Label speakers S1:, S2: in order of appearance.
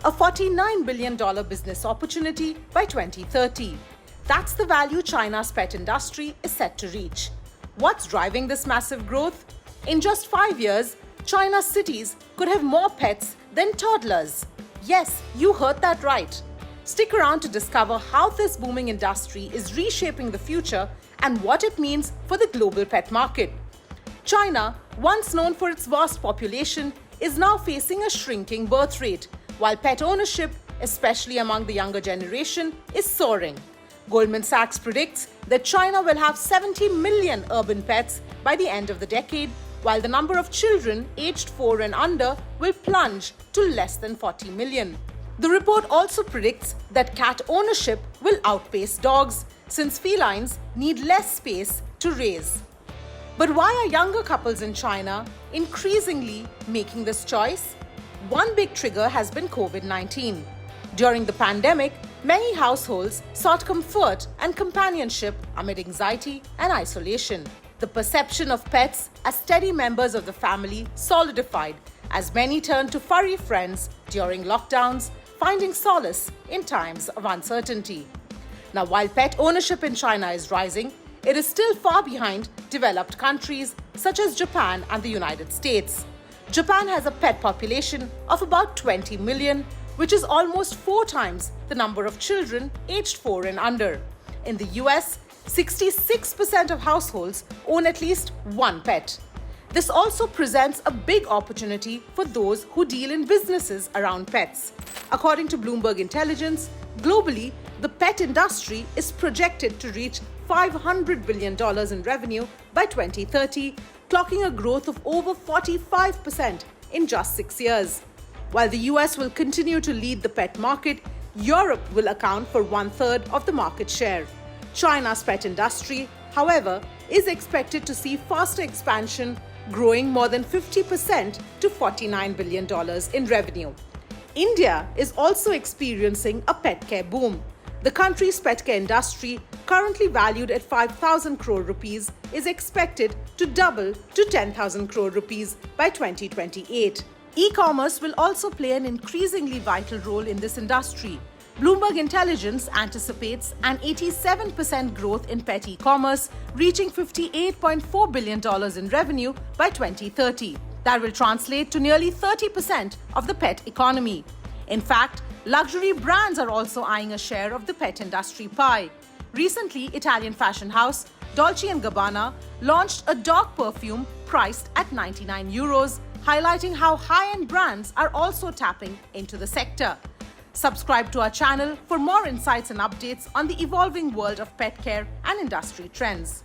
S1: a $49 billion business opportunity by 2030. That's the value China's pet industry is set to reach. What's driving this massive growth? In just 5 years, China's cities could have more pets than toddlers. Yes, you heard that right. Stick around to discover how this booming industry is reshaping the future and what it means for the global pet market. China, once known for its vast population, is now facing a shrinking birth rate, while pet ownership, especially among the younger generation, is soaring. Goldman Sachs predicts that China will have 70 million urban pets by the end of the decade, while the number of children aged 4 and under will plunge to less than 40 million. The report also predicts that cat ownership will outpace dogs, since felines need less space to raise. But why are younger couples in China increasingly making this choice? One big trigger has been COVID-19. During the pandemic, many households sought comfort and companionship amid anxiety and isolation. The perception of pets as steady members of the family solidified as many turned to furry friends during lockdowns, finding solace in times of uncertainty. Now, while pet ownership in China is rising, it is still far behind developed countries such as Japan and the United States. Japan has a pet population of about 20 million, which is almost 4 times the number of children aged 4 and under. In the US, 66% of households own at least one pet. This also presents a big opportunity for those who deal in businesses around pets. According to Bloomberg Intelligence, globally, the pet industry is projected to reach $500 billion in revenue by 2030, clocking a growth of over 45% in just 6 years. While the US will continue to lead the pet market, Europe will account for 1/3 of the market share. China's pet industry, however, is expected to see faster expansion, growing more than 50% to $49 billion in revenue. India is also experiencing a pet care boom. The country's pet care industry, currently valued at 5,000 crore rupees, is expected to double to 10,000 crore rupees by 2028. E-commerce will also play an increasingly vital role in this industry. Bloomberg Intelligence anticipates an 87% growth in pet e-commerce, reaching $58.4 billion in revenue by 2030. That will translate to nearly 30% of the pet economy. In fact, luxury brands are also eyeing a share of the pet industry pie. Recently, Italian fashion house Dolce & Gabbana launched a dog perfume priced at €99, highlighting how high-end brands are also tapping into the sector. Subscribe to our channel for more insights and updates on the evolving world of pet care and industry trends.